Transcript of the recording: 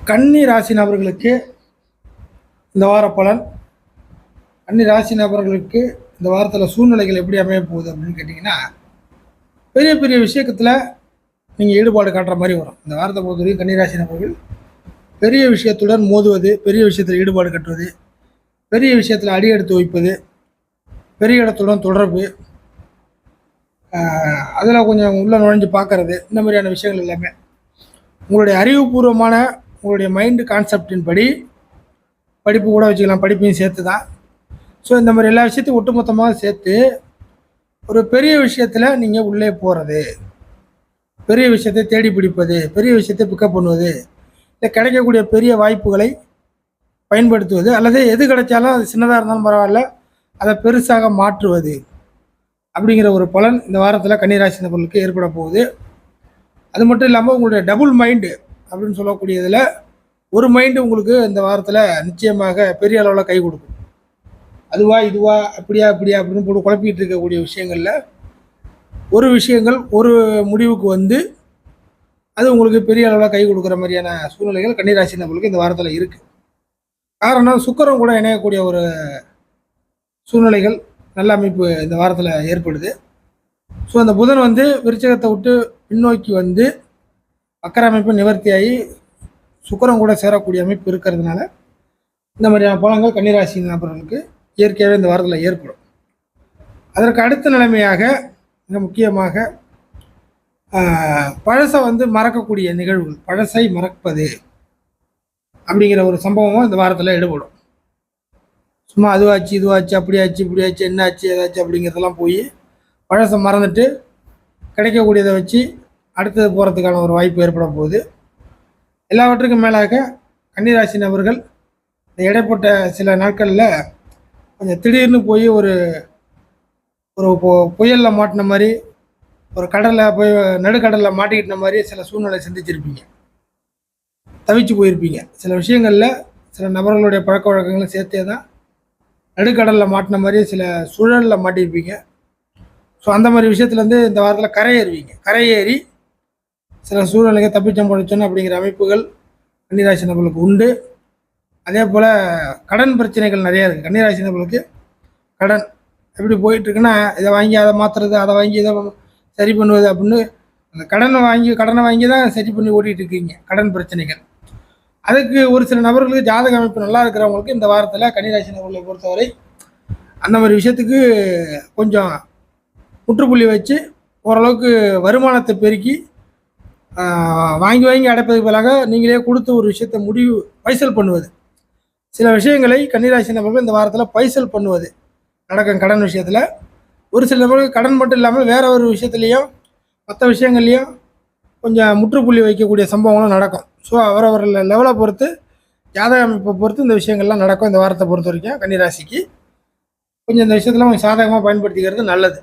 கன்னி ராசி நபர்களுக்கு இந்த வார பலன். கன்னி ராசி நபர்களுக்கு இந்த வாரத்தில் சூழ்நிலைகள் எப்படி அமைய போகுது அப்படின்னு கேட்டிங்கன்னா, பெரிய பெரிய விஷயத்தில் நீங்கள் ஈடுபாடு காட்டுற மாதிரி வரும். இந்த வாரத்தை பொறுத்தவரைக்கும் கன்னி ராசி நபர்கள் பெரிய விஷயத்துடன் மோதுவது, பெரிய விஷயத்தில் ஈடுபாடு கட்டுவது, பெரிய விஷயத்தில் அடி எடுத்து வைப்பது, பெரிய இடத்துடன் தொடர்பு, அதில் கொஞ்சம் உள்ளே நுழைஞ்சு பார்க்கறது, இந்த மாதிரியான விஷயங்கள் எல்லாமே உங்களுடைய அறிவுபூர்வமான உங்களுடைய மைண்டு கான்செப்டின் படி படிப்பு கூட வச்சுக்கலாம், படிப்பையும் சேர்த்து தான். ஸோ இந்த மாதிரி எல்லா விஷயத்தையும் ஒட்டுமொத்தமாக சேர்த்து ஒரு பெரிய விஷயத்தில் நீங்கள் உள்ளே போகிறது, பெரிய விஷயத்தை தேடி பிடிப்பது, பெரிய விஷயத்தை பிக்கப் பண்ணுவது, இல்லை கிடைக்கக்கூடிய பெரிய வாய்ப்புகளை பயன்படுத்துவது, அல்லது எது கிடைச்சாலும் அது சின்னதாக இருந்தாலும் பரவாயில்ல அதை பெருசாக மாற்றுவது அப்படிங்கிற ஒரு பலன் இந்த வாரத்தில் கன்னிராசி நபர்களுக்கு ஏற்பட போகுது. அது மட்டும் இல்லாமல் உங்களுடைய டபுள் மைண்டு அப்படின்னு சொல்லக்கூடியதில் ஒரு மைண்டு உங்களுக்கு இந்த வாரத்தில் நிச்சயமாக பெரிய அளவில் கை கொடுக்கும். அதுவா இதுவா அப்படியா அப்படின்னு போட்டு குழப்பிக்கிட்டு இருக்கக்கூடிய விஷயங்களில் ஒரு விஷயங்கள் ஒரு முடிவுக்கு வந்து அது உங்களுக்கு பெரிய அளவில் கை கொடுக்குற மாதிரியான சூழ்நிலைகள் கன்னிராசி நபர்களுக்கு இந்த வாரத்தில் இருக்குது. காரணம் சுக்கிரன் கூட இணையக்கூடிய ஒரு சூழ்நிலைகள் நல்ல அமைப்பு இந்த வாரத்தில் ஏற்படுது. ஸோ அந்த புதன் வந்து விருச்சகத்தை விட்டு பின்னோக்கி வந்து வக்கர அமைப்பு நிவர்த்தியாகி சுக்கிரன் கூட சேரக்கூடிய அமைப்பு இருக்கிறதுனால இந்த மாதிரியான பலன்கள் கன்னிராசி நபர்களுக்கு இயற்கையாகவே இந்த வாரத்தில் ஏற்படும். அதற்கு அடுத்த நிலைமையாக மிக முக்கியமாக பழசை வந்து மறக்கக்கூடிய நிகழ்வுகள், பழசை மறப்பது அப்படிங்கிற ஒரு சம்பவமும் இந்த வாரத்தில் ஈடுபடும். சும்மா அதுவாச்சு இதுவாச்சு அப்படியாச்சு இப்படியாச்சு என்னாச்சு ஏதாச்சும் அப்படிங்கிறதெல்லாம் போய் பழசை மறந்துட்டு கிடைக்கக்கூடியதை வச்சு அடுத்தது போகிறதுக்கான ஒரு வாய்ப்பு ஏற்பட போகுது. எல்லாவற்றுக்கும் மேலாக கன்னிராசி நபர்கள் இந்த இடைப்பட்ட சில நாட்களில் கொஞ்சம் திடீர்னு போய் ஒரு ஒரு புயலில் மாட்டின மாதிரி, ஒரு கடலில் போய் நடுக்கடலில் மாட்டிக்கிட்ட மாதிரி சில சூழ்நிலை சந்திச்சிருப்பீங்க, தவிச்சு போயிருப்பீங்க. சில விஷயங்களில் சில நபர்களுடைய பழக்க வழக்கங்களும் சேர்த்தே தான் நடுக்கடலில் மாட்டின மாதிரி சில சூழலில் மாட்டியிருப்பீங்க. ஸோ அந்த மாதிரி விஷயத்துலேருந்து இந்த வாரத்தில் கரையேறி சில சூழ்நிலைகள் தப்பிச்சம் படிச்சோன்னு அப்படிங்கிற அமைப்புகள் கன்னிராசி நபர்களுக்கு உண்டு. அதே போல் கடன் பிரச்சனைகள் நிறையா இருக்குது. கன்னிராசி நபர்களுக்கு கடன் எப்படி போயிட்டுருக்குன்னா, இதை வாங்கி அதை மாற்றுறது, அதை வாங்கி இதை சரி பண்ணுவது அப்படின்னு அந்த கடனை வாங்கி தான் சரி பண்ணி ஓட்டிகிட்டு இருக்கீங்க கடன் பிரச்சனைகள். அதுக்கு ஒரு சில நபர்களுக்கு ஜாதக அமைப்பு நல்லா இருக்கிறவங்களுக்கு இந்த வாரத்தில் கன்னிராசி நபர்களை பொறுத்தவரை அந்த மாதிரி விஷயத்துக்கு கொஞ்சம் முற்றுப்புள்ளி வச்சு ஓரளவுக்கு வருமானத்தை பெருக்கி வாங்கி அடைப்பதுக்கு பதிலாக நீங்களே கொடுத்து ஒரு விஷயத்தை பைசல் பண்ணுவது, சில விஷயங்களை கன்னிராசி நபர்கள் இந்த வாரத்தில் பைசல் பண்ணுவது நடக்கும். கடன் விஷயத்தில் ஒரு சில நபர்கள் கடன் மட்டும் இல்லாமல் வேற ஒரு விஷயத்துலேயும் மற்ற விஷயங்கள்லையும் கொஞ்சம் முற்றுப்புள்ளி வைக்கக்கூடிய சம்பவங்களும் நடக்கும். ஸோ அவரவர் லெவலை பொறுத்து, ஜாதக அமைப்பை பொறுத்து இந்த விஷயங்கள்லாம் நடக்கும். இந்த வாரத்தை பொறுத்த வரைக்கும் கன்னிராசிக்கு கொஞ்சம் இந்த விஷயத்தில் கொஞ்சம் சாதகமாக பயன்படுத்திக்கிறது நல்லது.